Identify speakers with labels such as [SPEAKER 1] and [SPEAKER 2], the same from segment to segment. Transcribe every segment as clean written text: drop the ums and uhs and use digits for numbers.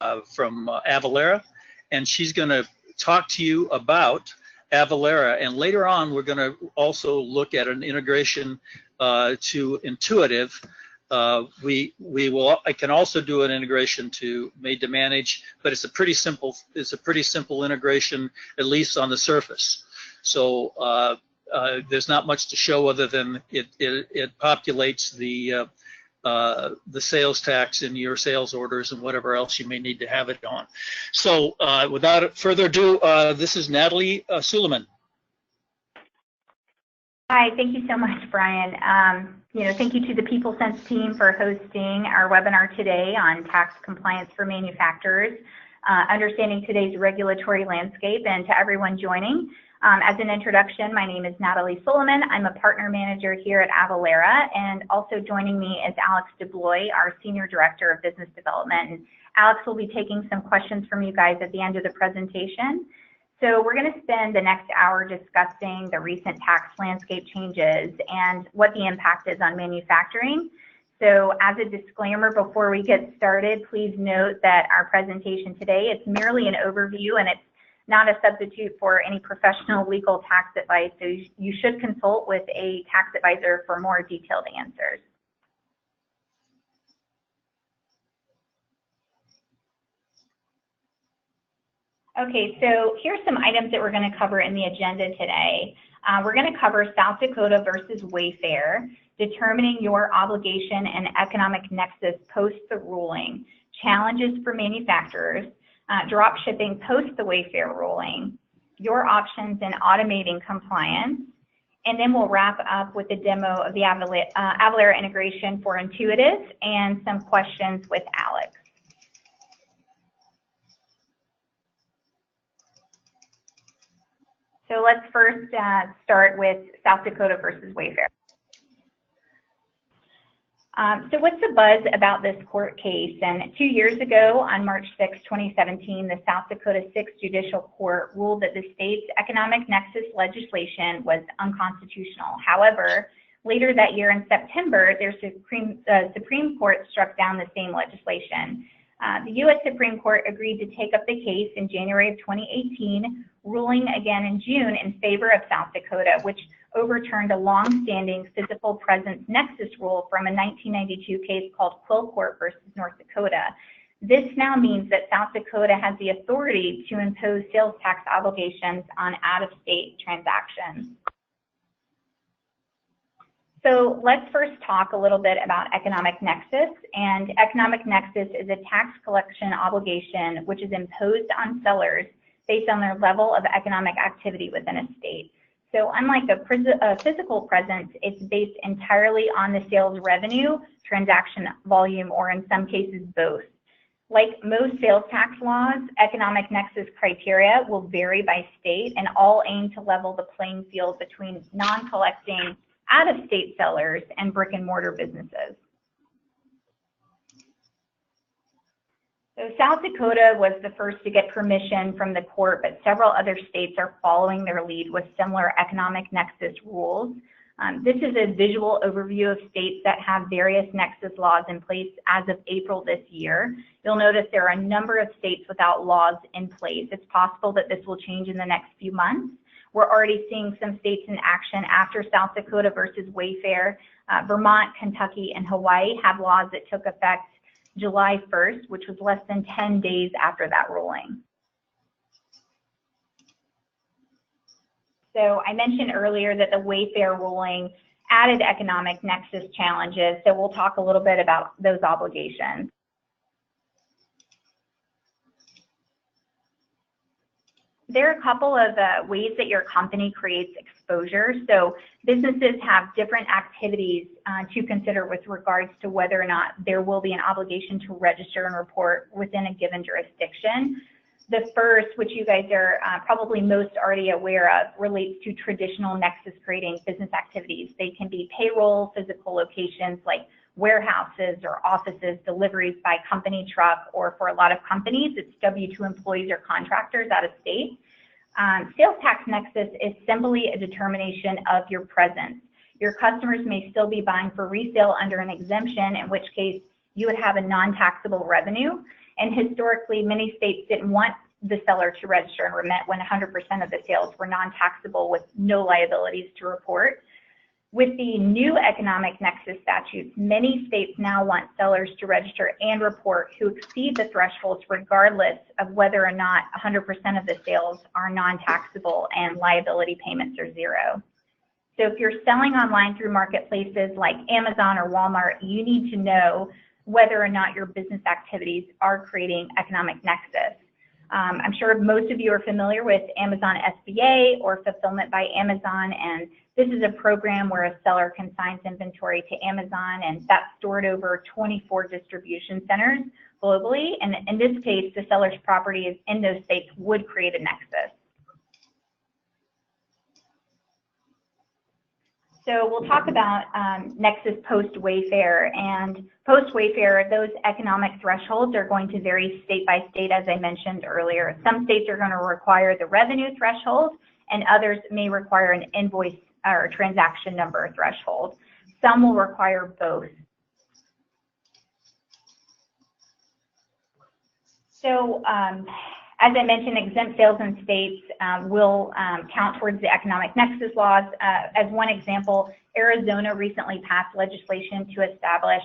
[SPEAKER 1] Avalara, and she's going to talk to you about Avalara. And later on, we're going to also look at an integration to Intuitive. I can also do an integration to Made2Manage, but it's a pretty simple integration, at least on the surface. So there's not much to show other than it populates the sales tax in your sales orders and whatever else you may need to have it on. So without further ado, this is Natalie Suleiman.
[SPEAKER 2] Hi, thank you so much, Brian. Thank you to the PeopleSense team for hosting our webinar today on tax compliance for manufacturers, understanding today's regulatory landscape, and to everyone joining. As an introduction, my name is Natalie Suleiman. I'm a partner manager here at Avalara, and also joining me is Alex DeBloy, our Senior Director of Business Development. And Alex will be taking some questions from you guys at the end of the presentation. So we're going to spend the next hour discussing the recent tax landscape changes and what the impact is on manufacturing. So as a disclaimer before we get started, please note that our presentation today is merely an overview and it's not a substitute for any professional legal tax advice. So you should consult with a tax advisor for more detailed answers. Okay, so here's some items that we're going to cover in the agenda today. We're going to cover South Dakota versus Wayfair, determining your obligation and economic nexus post the ruling, challenges for manufacturers, drop shipping post the Wayfair ruling, your options in automating compliance, and then we'll wrap up with a demo of the Avalara integration for Intuitive and some questions with Alex. So let's first start with South Dakota versus Wayfair. So what's the buzz about this court case? And 2 years ago, on March 6, 2017, the South Dakota 6th Judicial Court ruled that the state's economic nexus legislation was unconstitutional. However, later that year in September, their Supreme Court struck down the same legislation. The U.S. Supreme Court agreed to take up the case in January of 2018, ruling again in June in favor of South Dakota, which overturned a long-standing physical presence nexus rule from a 1992 case called Quillcourt versus North Dakota. This now means that South Dakota has the authority to impose sales tax obligations on out-of-state transactions. So let's first talk a little bit about economic nexus. And economic nexus is a tax collection obligation which is imposed on sellers based on their level of economic activity within a state. So unlike a physical presence, it's based entirely on the sales revenue, transaction volume, or in some cases both. Like most sales tax laws, economic nexus criteria will vary by state and all aim to level the playing field between non-collecting out-of-state sellers and brick-and-mortar businesses. So South Dakota was the first to get permission from the court, but several other states are following their lead with similar economic nexus rules. This is a visual overview of states that have various nexus laws in place as of April this year. You'll notice there are a number of states without laws in place. It's possible that this will change in the next few months. We're already seeing some states in action after South Dakota versus Wayfair. Vermont, Kentucky, and Hawaii have laws that took effect July 1st, which was less than 10 days after that ruling. So I mentioned earlier that the Wayfair ruling added economic nexus challenges, so we'll talk a little bit about those obligations. There are a couple of ways that your company creates exposure. So businesses have different activities to consider with regards to whether or not there will be an obligation to register and report within a given jurisdiction. The first, which you guys are probably most already aware of, relates to traditional nexus creating business activities. They can be payroll, physical locations like warehouses or offices, deliveries by company truck, or for a lot of companies, it's W-2 employees or contractors out of state. Sales tax nexus is simply a determination of your presence. Your customers may still be buying for resale under an exemption, in which case you would have a non-taxable revenue. And historically, many states didn't want the seller to register and remit when 100% of the sales were non-taxable with no liabilities to report. With the new economic nexus statutes, many states now want sellers to register and report who exceed the thresholds regardless of whether or not 100% of the sales are non-taxable and liability payments are zero. So if you're selling online through marketplaces like Amazon or Walmart, you need to know whether or not your business activities are creating economic nexus. I'm sure most of you are familiar with Amazon FBA or Fulfillment by Amazon, and this is a program where a seller consigns inventory to Amazon, and that's stored over 24 distribution centers globally. And in this case, the seller's property is in those states would create a nexus. So we'll talk about Nexus post-Wayfair, and post-Wayfair, those economic thresholds are going to vary state by state, as I mentioned earlier. Some states are going to require the revenue threshold, and others may require an invoice or transaction number threshold. Some will require both. So as I mentioned, exempt sales in states will count towards the economic nexus laws. As one example, Arizona recently passed legislation to establish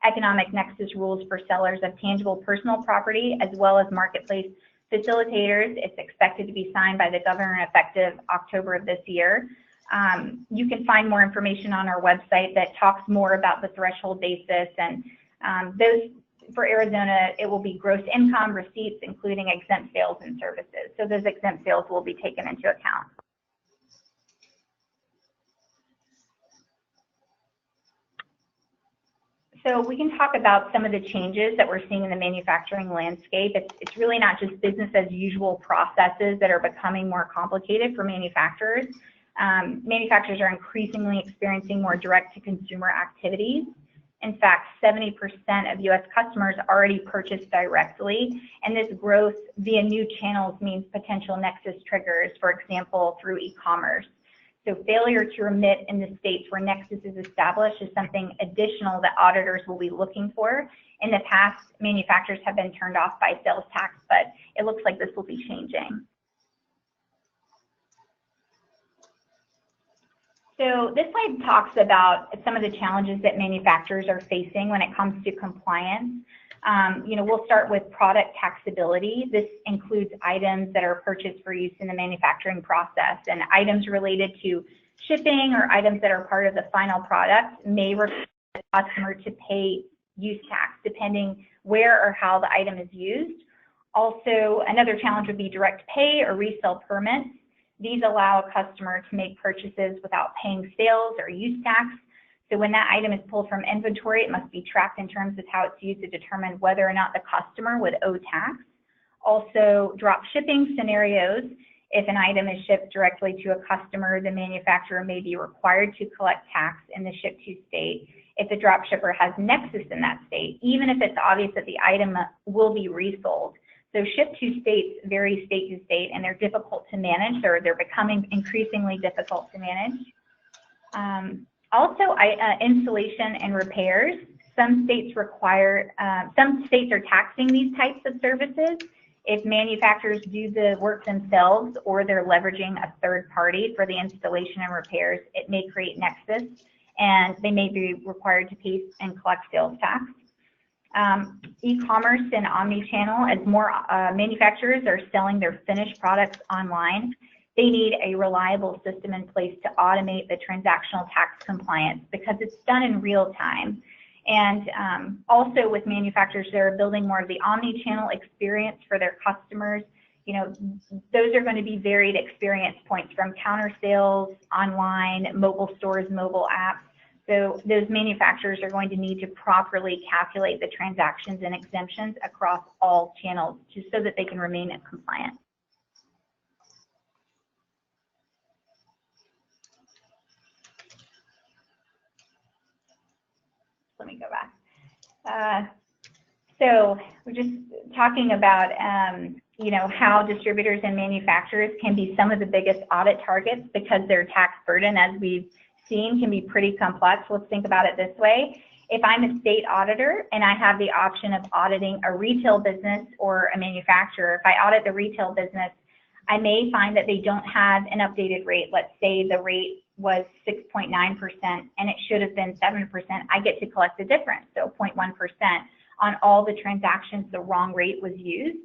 [SPEAKER 2] economic nexus rules for sellers of tangible personal property as well as marketplace facilitators. It's expected to be signed by the governor effective October of this year. You can find more information on our website that talks more about the threshold basis, and those for Arizona, it will be gross income, receipts, including exempt sales and services. So those exempt sales will be taken into account. So we can talk about some of the changes that we're seeing in the manufacturing landscape. It's really not just business as usual processes that are becoming more complicated for manufacturers. Manufacturers are increasingly experiencing more direct-to-consumer activities. In fact, 70% of U.S. customers already purchase directly, and this growth via new channels means potential nexus triggers, for example, through e-commerce. So failure to remit in the states where nexus is established is something additional that auditors will be looking for. In the past, manufacturers have been turned off by sales tax, but it looks like this will be changing. So this slide talks about some of the challenges that manufacturers are facing when it comes to compliance. We'll start with product taxability. This includes items that are purchased for use in the manufacturing process, and items related to shipping or items that are part of the final product may require the customer to pay use tax depending where or how the item is used. Also, another challenge would be direct pay or resale permits. These allow a customer to make purchases without paying sales or use tax. So when that item is pulled from inventory, it must be tracked in terms of how it's used to determine whether or not the customer would owe tax. Also, drop shipping scenarios. If an item is shipped directly to a customer, the manufacturer may be required to collect tax in the ship-to state if the drop shipper has nexus in that state, even if it's obvious that the item will be resold. So ship-to states vary state to state, and they're difficult to manage, or they're becoming increasingly difficult to manage. Also, installation and repairs. Some states are taxing these types of services. If manufacturers do the work themselves or they're leveraging a third party for the installation and repairs, it may create nexus, and they may be required to pay and collect sales tax. E-commerce and omni-channel, as more manufacturers are selling their finished products online, they need a reliable system in place to automate the transactional tax compliance because it's done in real time. And also with manufacturers, they're building more of the omni-channel experience for their customers. Those are going to be varied experience points from counter sales, online, mobile stores, mobile apps. So those manufacturers are going to need to properly calculate the transactions and exemptions across all channels just so that they can remain compliant. Let me go back. So we're just talking about, how distributors and manufacturers can be some of the biggest audit targets because their tax burden, as we've seen, can be pretty complex. Let's think about it this way. If I'm a state auditor and I have the option of auditing a retail business or a manufacturer, if I audit the retail business, I may find that they don't have an updated rate. Let's say the rate was 6.9% and it should have been 7%. I get to collect the difference, so 0.1% on all the transactions the wrong rate was used.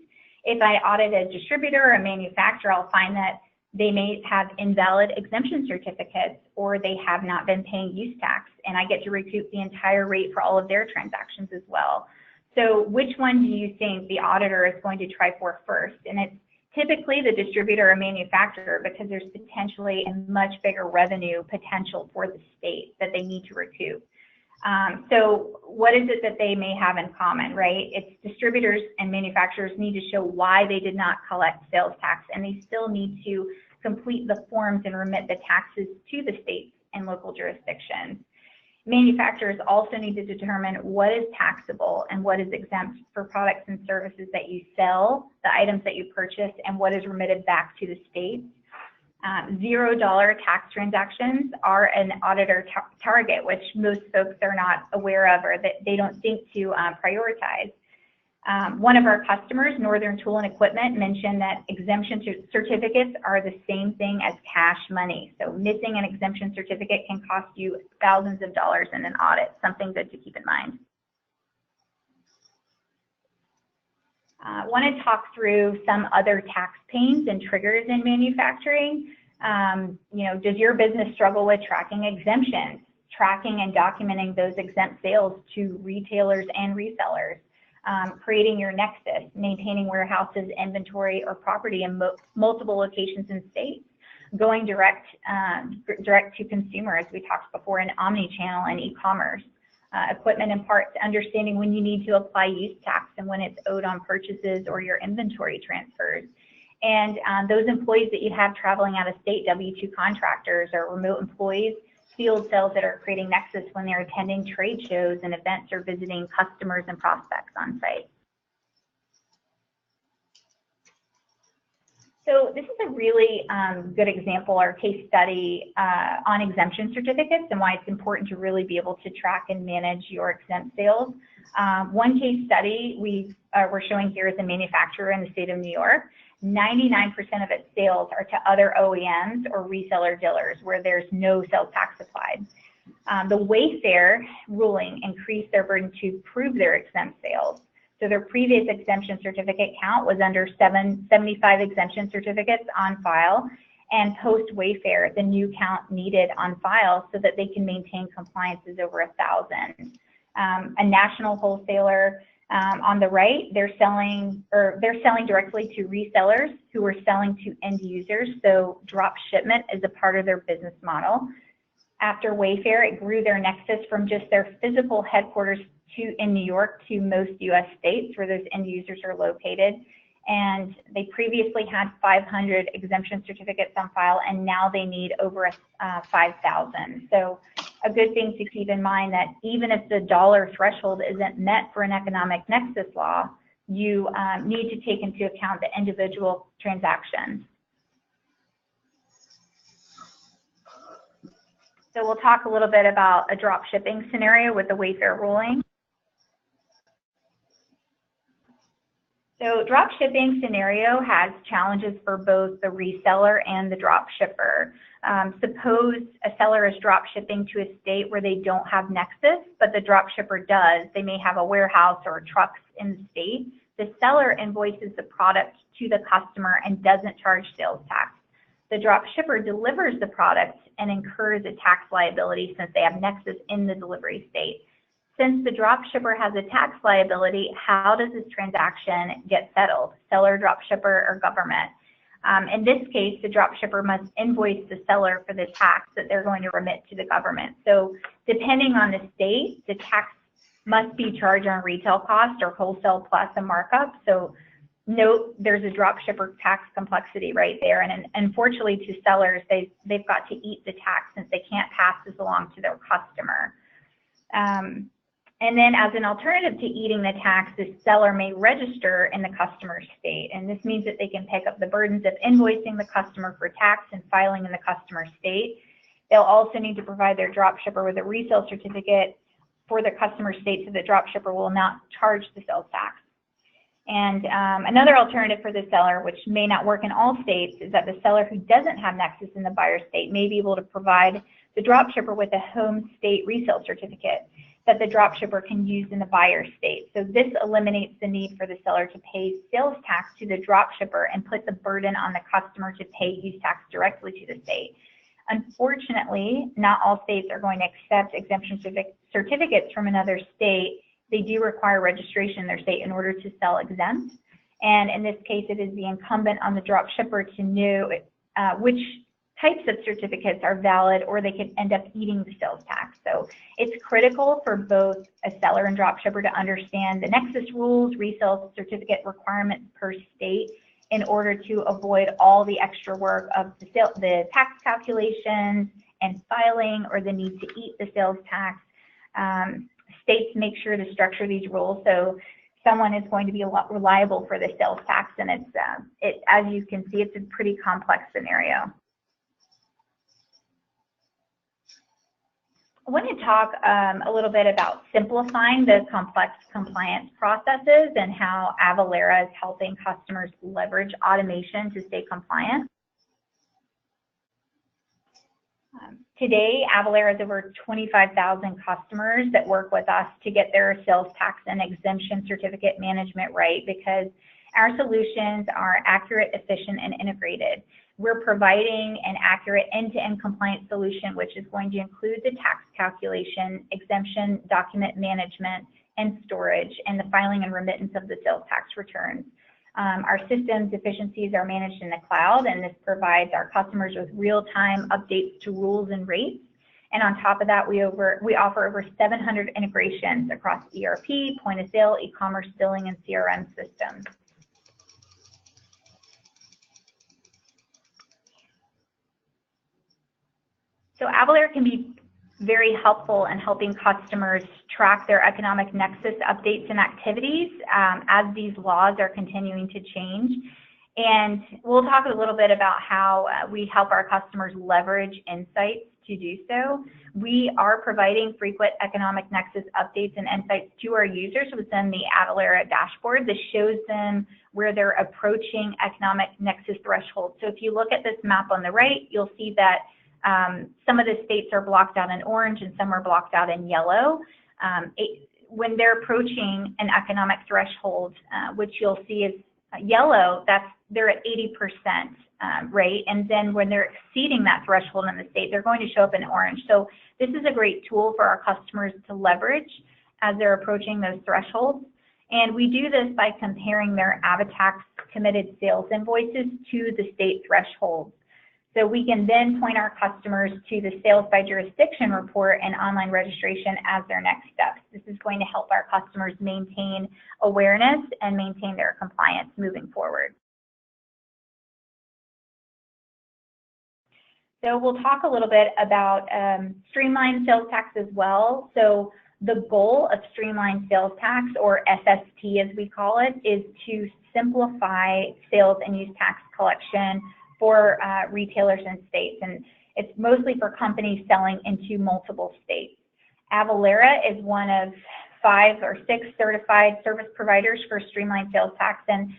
[SPEAKER 2] If I audit a distributor or a manufacturer, I'll find that they may have invalid exemption certificates or they have not been paying use tax, and I get to recoup the entire rate for all of their transactions as well. So which one do you think the auditor is going to try for first? And it's typically the distributor or manufacturer, because there's potentially a much bigger revenue potential for the state that they need to recoup. So what is it that they may have in common, right? It's distributors and manufacturers need to show why they did not collect sales tax, and they still need to complete the forms and remit the taxes to the states and local jurisdictions. Manufacturers also need to determine what is taxable and what is exempt for products and services that you sell, the items that you purchase, and what is remitted back to the states. $0 tax transactions are an auditor target, which most folks are not aware of or that they don't think to prioritize. One of our customers, Northern Tool and Equipment, mentioned that exemption certificates are the same thing as cash money. So missing an exemption certificate can cost you thousands of dollars in an audit, something good to keep in mind. I want to talk through some other tax pains and triggers in manufacturing. Does your business struggle with tracking exemptions, tracking and documenting those exempt sales to retailers and resellers, creating your nexus, maintaining warehouses, inventory, or property in multiple locations and states, going direct to consumer, as we talked before, in omni-channel and e-commerce, equipment and parts, understanding when you need to apply use tax and when it's owed on purchases or your inventory transfers. And those employees that you have traveling out of state, W-2 contractors or remote employees, field sales that are creating nexus when they're attending trade shows and events or visiting customers and prospects on site. So this is a really good example or case study on exemption certificates and why it's important to really be able to track and manage your exempt sales. One case study we're showing here is a manufacturer in the state of New York. 99% of its sales are to other OEMs or reseller dealers where there's no sales tax applied. The Wayfair ruling increased their burden to prove their exempt sales. So their previous exemption certificate count was under 75 exemption certificates on file, and post Wayfair, the new count needed on file so that they can maintain compliance is over 1,000. A national wholesaler on the right, they're selling directly to resellers who are selling to end users. So drop shipment is a part of their business model. After Wayfair, it grew their nexus from just their physical headquarters in New York to most U.S. states where those end users are located. And they previously had 500 exemption certificates on file, and now they need over 5,000. So a good thing to keep in mind that even if the dollar threshold isn't met for an economic nexus law, you need to take into account the individual transactions. So we'll talk a little bit about a drop shipping scenario with the Wayfair ruling. So drop shipping scenario has challenges for both the reseller and the drop shipper. Suppose a seller is drop shipping to a state where they don't have nexus, but the drop shipper does. They may have a warehouse or trucks in the state. The seller invoices the product to the customer and doesn't charge sales tax. The drop shipper delivers the product and incurs a tax liability since they have nexus in the delivery state. Since the drop shipper has a tax liability, how does this transaction get settled? Seller, drop shipper, or government? In this case, the drop shipper must invoice the seller for the tax that they're going to remit to the government. So depending on the state, the tax must be charged on retail cost or wholesale plus a markup. So note there's a drop shipper tax complexity right there. And unfortunately to sellers, they've got to eat the tax since they can't pass this along to their customer. And then as an alternative to eating the tax, the seller may register in the customer state. And this means that they can pick up the burdens of invoicing the customer for tax and filing in the customer state. They'll also need to provide their drop shipper with a resale certificate for the customer state, so the dropshipper will not charge the sales tax. And another alternative for the seller, which may not work in all states, is that the seller who doesn't have nexus in the buyer state may be able to provide the dropshipper with a home state resale certificate that the dropshipper can use in the buyer state. So this eliminates the need for the seller to pay sales tax to the dropshipper and put the burden on the customer to pay use tax directly to the state. Unfortunately, not all states are going to accept exemption certificates from another state. They do require registration in their state in order to sell exempt. And in this case, it is the incumbent on the dropshipper to know which types of certificates are valid, or they could end up eating the sales tax. So it's critical for both a seller and dropshipper to understand the nexus rules, resale certificate requirements per state, in order to avoid all the extra work of the tax calculations and filing, or the need to eat the sales tax. States make sure to structure these rules so someone is going to be reliable for the sales tax, and as you can see, it's a pretty complex scenario. I want to talk a little bit about simplifying the complex compliance processes and how Avalara is helping customers leverage automation to stay compliant. Today, Avalara has over 25,000 customers that work with us to get their sales tax and exemption certificate management right, because our solutions are accurate, efficient, and integrated. We're providing an accurate end-to-end compliance solution, which is going to include the tax calculation, exemption, document management, and storage, and the filing and remittance of the sales tax returns. Our systems efficiencies are managed in the cloud, and this provides our customers with real-time updates to rules and rates. And on top of that, we offer over 700 integrations across ERP, point of sale, e-commerce, billing, and CRM systems. So Avalara can be very helpful in helping customers track their economic nexus updates and activities as these laws are continuing to change. And we'll talk a little bit about how we help our customers leverage insights to do so. We are providing frequent economic nexus updates and insights to our users within the Avalara dashboard. This shows them where they're approaching economic nexus thresholds. So if you look at this map on the right, you'll see that some of the states are blocked out in orange and some are blocked out in yellow. When they're approaching an economic threshold, which you'll see is yellow, they're at 80% rate, and then when they're exceeding that threshold in the state, they're going to show up in orange. So this is a great tool for our customers to leverage as they're approaching those thresholds. And we do this by comparing their AvaTax committed sales invoices to the state thresholds. So we can then point our customers to the sales by jurisdiction report and online registration as their next steps. This is going to help our customers maintain awareness and maintain their compliance moving forward. So we'll talk a little bit about streamlined sales tax as well. So the goal of streamlined sales tax, or SST as we call it, is to simplify sales and use tax collection for retailers and states, and it's mostly for companies selling into multiple states. Avalara is one of 5 or 6 certified service providers for streamlined sales tax, and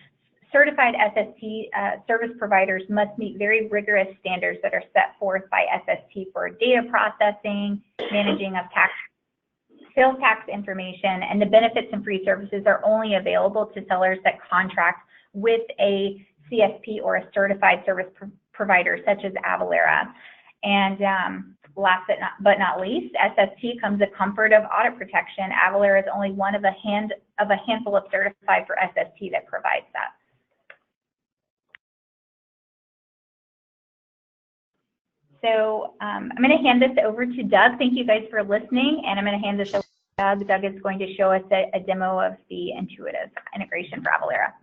[SPEAKER 2] certified SST service providers must meet very rigorous standards that are set forth by SST for data processing, managing of sales tax information, and the benefits and free services are only available to sellers that contract with a CSP or a certified service provider such as Avalara. And last but not least, SST comes the comfort of audit protection. Avalara is only one of a handful of certified for SST that provides that. So I'm going to hand this over to Doug. Thank you guys for listening, and I'm going to hand this over to Doug. Doug is going to show us a demo of the intuitive integration for Avalara.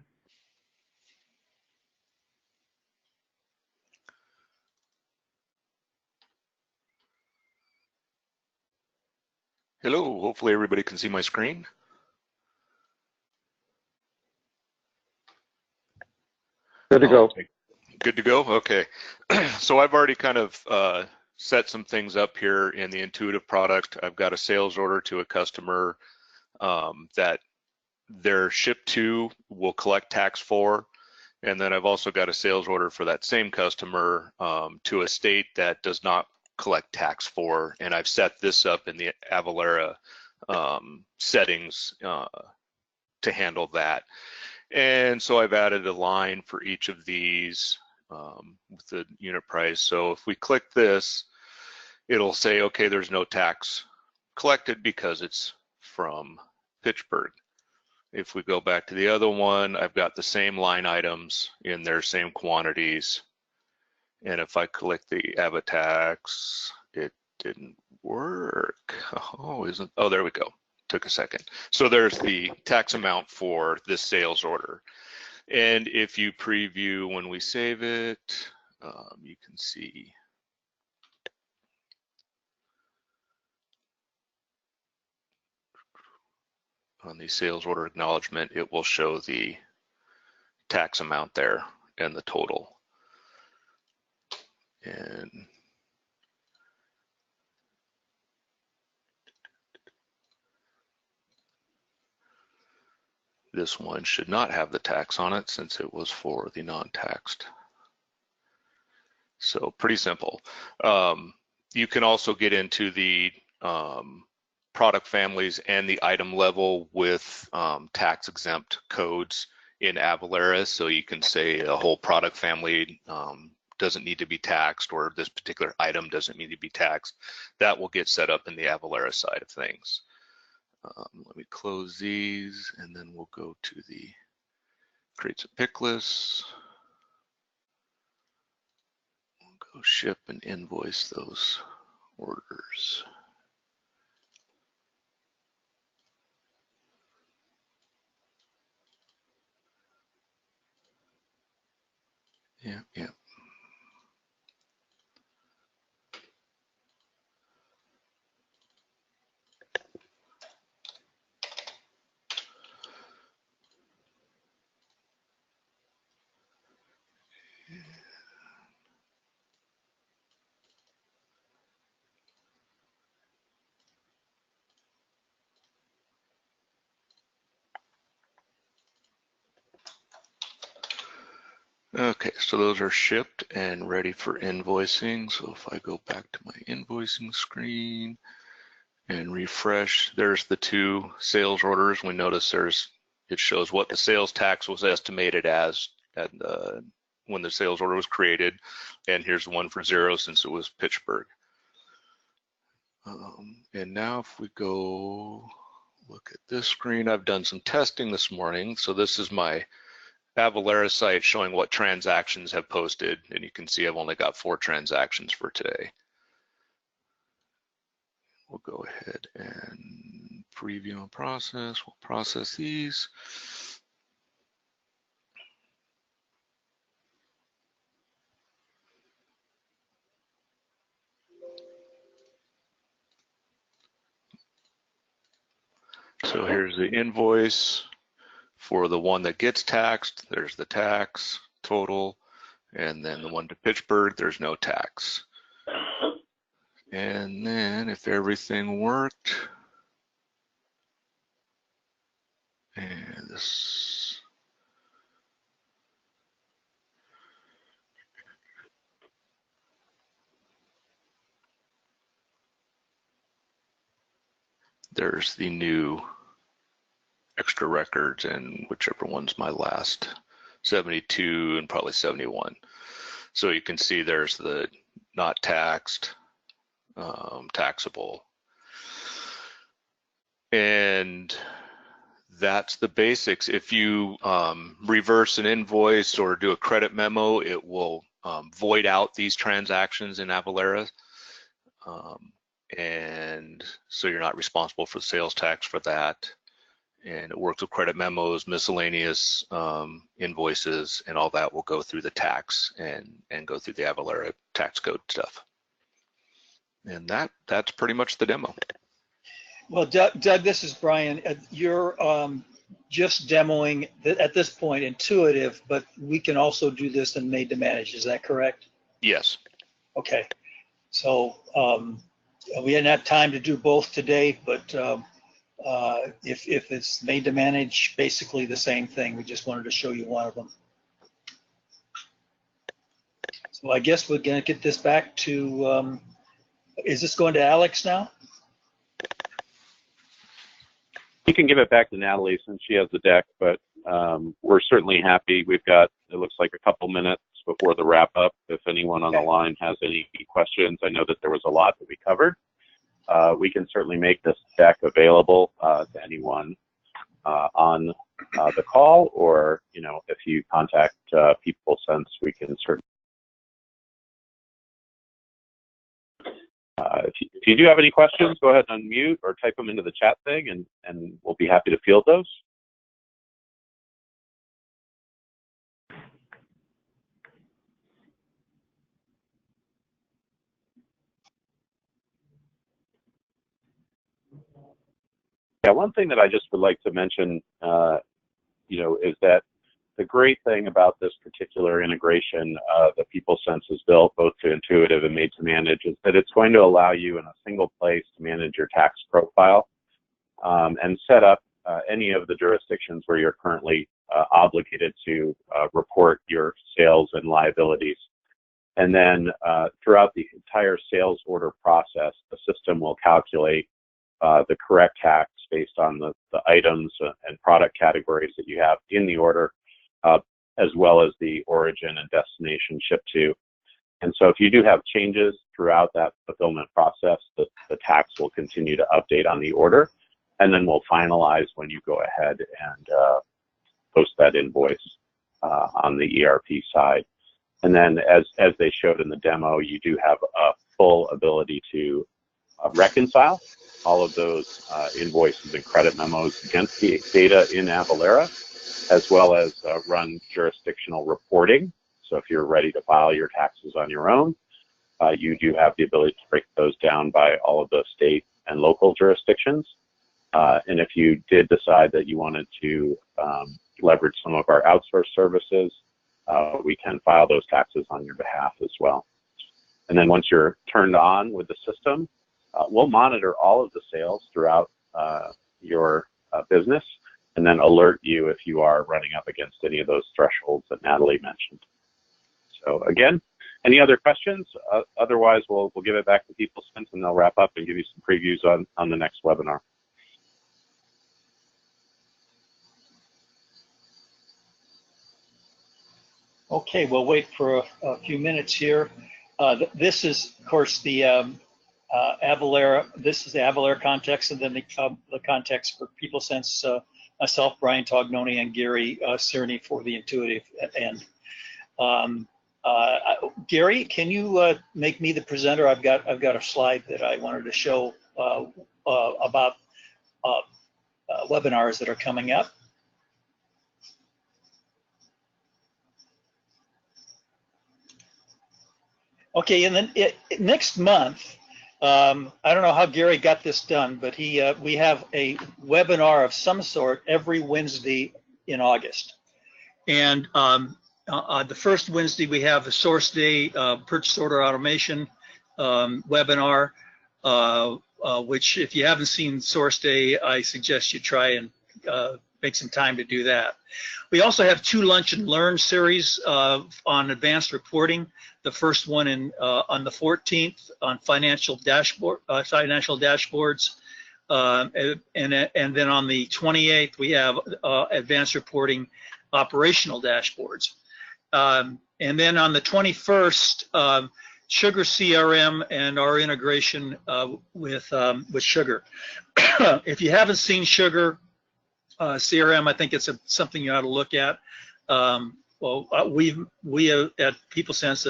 [SPEAKER 3] Hello, hopefully everybody can see my screen.
[SPEAKER 4] Good to go.
[SPEAKER 3] Good to go, okay. So I've already kind of set some things up here in the intuitive product. I've got a sales order to a customer that their ship to will collect tax for. And then I've also got a sales order for that same customer to a state that does not collect tax for. And I've set this up in the Avalara settings to handle that. And so I've added a line for each of these with the unit price. So if we click this, it'll say, okay, there's no tax collected because it's from Pittsburgh. If we go back to the other one, I've got the same line items in their same quantities. And if I click the Avatax, it didn't work. Oh, there we go. Took a second. So there's the tax amount for this sales order. And if you preview when we save it, you can see on the sales order acknowledgement, it will show the tax amount there and the total. And this one should not have the tax on it since it was for the non-taxed. So pretty simple. You can also get into the product families and the item level with tax exempt codes in Avalara. So you can say a whole product family doesn't need to be taxed, or this particular item doesn't need to be taxed. That will get set up in the Avalara side of things. Let me close these and then we'll go to the creates a pick list. We'll go ship and invoice those orders. Yeah. Okay, so those are shipped and ready for invoicing. So if I go back to my invoicing screen and refresh, there's the two sales orders. We notice it shows what the sales tax was estimated as when the sales order was created. And here's the one for 0 since it was Pittsburgh. And now if we go look at this screen, I've done some testing this morning. So this is my Avalara site showing what transactions have posted, and you can see I've only got 4 transactions for today. We'll go ahead and preview and process. We'll process these. So here's the invoice. For the one that gets taxed, there's the tax total, and then the one to Pittsburgh, there's no tax. And then if everything worked, and this, there's the new extra records, and whichever one's my last, 72 and probably 71. So you can see there's the not taxed, taxable. And that's the basics. If you reverse an invoice or do a credit memo, it will void out these transactions in Avalara. And so you're not responsible for the sales tax for that. And it works with credit memos, miscellaneous invoices, and all that will go through the tax and go through the Avalara tax code stuff. And that's pretty much the demo.
[SPEAKER 1] Well, Doug, this is Brian. You're just demoing at this point intuitive, but we can also do this in Made2Manage. Is that correct?
[SPEAKER 3] Yes.
[SPEAKER 1] Okay. So we didn't have time to do both today, but if it's Made2Manage, basically the same thing. We just wanted to show you one of them. So I guess we're going to get this back to, is this going to Alex now?
[SPEAKER 4] You can give it back to Natalie since she has the deck, but we're certainly happy. We've got, it looks like a couple minutes before the wrap up. If anyone on the line has any questions, I know that there was a lot that we covered. We can certainly make this deck available to anyone on the call, or, you know, if you contact PeopleSense, we can certainly. If you do have any questions, go ahead and unmute or type them into the chat thing, and we'll be happy to field those. Yeah, one thing that I just would like to mention, you know, is that the great thing about this particular integration that PeopleSense has built, both to Intuitive and Made2Manage, is that it's going to allow you in a single place to manage your tax profile and set up any of the jurisdictions where you're currently obligated to report your sales and liabilities. And then throughout the entire sales order process, the system will calculate the correct tax based on the items and product categories that you have in the order, as well as the origin and destination shipped to. And so if you do have changes throughout that fulfillment process, the tax will continue to update on the order, and then we'll finalize when you go ahead and post that invoice on the ERP side. And then as they showed in the demo, you do have a full ability to reconcile all of those invoices and credit memos against the data in Avalara, as well as run jurisdictional reporting. So if you're ready to file your taxes on your own, you do have the ability to break those down by all of the state and local jurisdictions. And if you did decide that you wanted to leverage some of our outsourced services, we can file those taxes on your behalf as well. And then once you're turned on with the system, we'll monitor all of the sales throughout your business, and then alert you if you are running up against any of those thresholds that Natalie mentioned. So again, any other questions? Otherwise, we'll give it back to PeopleSense, and they'll wrap up and give you some previews on the next webinar.
[SPEAKER 1] Okay, we'll wait for a few minutes here. This is, of course, the Avalara. This is the Avalara context, and then the context for PeopleSense. Myself, Brian Tognoni, and Gary Cerny for the Intuitive end. Gary, can you make me the presenter? I've got a slide that I wanted to show about webinars that are coming up. Okay, and then next month, I don't know how Gary got this done, but we have a webinar of some sort every Wednesday in August. And the first Wednesday we have a Source Day purchase order automation webinar, which if you haven't seen Source Day, I suggest you try and make some time to do that. We also have 2 Lunch and Learn series on advanced reporting. The first one on the 14th on financial dashboards, and then on the 28th we have advanced reporting operational dashboards, and then on the 21st Sugar CRM and our integration with Sugar. If you haven't seen Sugar CRM, I think it's something you ought to look at. Well, we at PeopleSense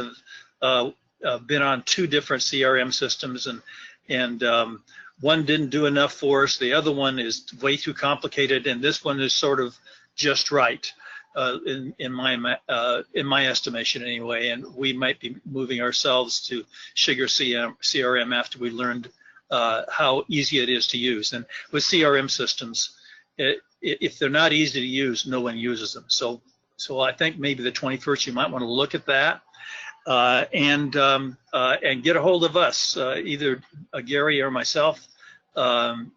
[SPEAKER 1] have been on 2 different CRM systems, and one didn't do enough for us. The other one is way too complicated, and this one is sort of just right in my estimation anyway. And we might be moving ourselves to Sugar CRM after we learned how easy it is to use. And with CRM systems, if they're not easy to use, no one uses them. So I think maybe the 21st you might want to look at that. and get a hold of us, either Gary or myself.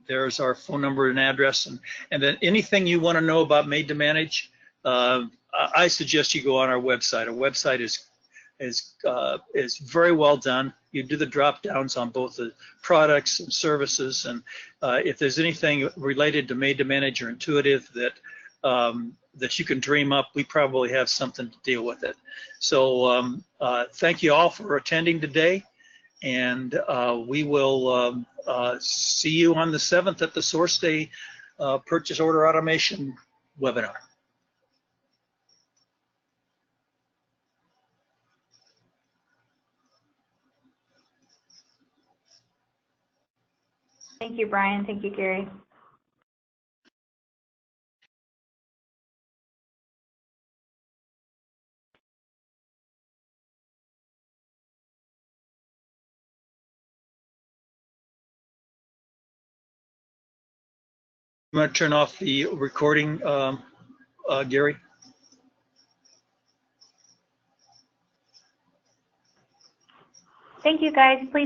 [SPEAKER 1] There's our phone number and address, and then anything you want to know about Made2Manage, I suggest you go on our website. Our website is very well done. You do the drop downs on both the products and services, and if there's anything related to Made2Manage or Intuitive that you can dream up, we probably have something to deal with it. So thank you all for attending today, and we will see you on the 7th at the Source Day Purchase Order Automation webinar.
[SPEAKER 2] Thank you, Brian. Thank you, Gary.
[SPEAKER 1] I'm going to turn off the recording, Gary.
[SPEAKER 2] Thank you, guys. Please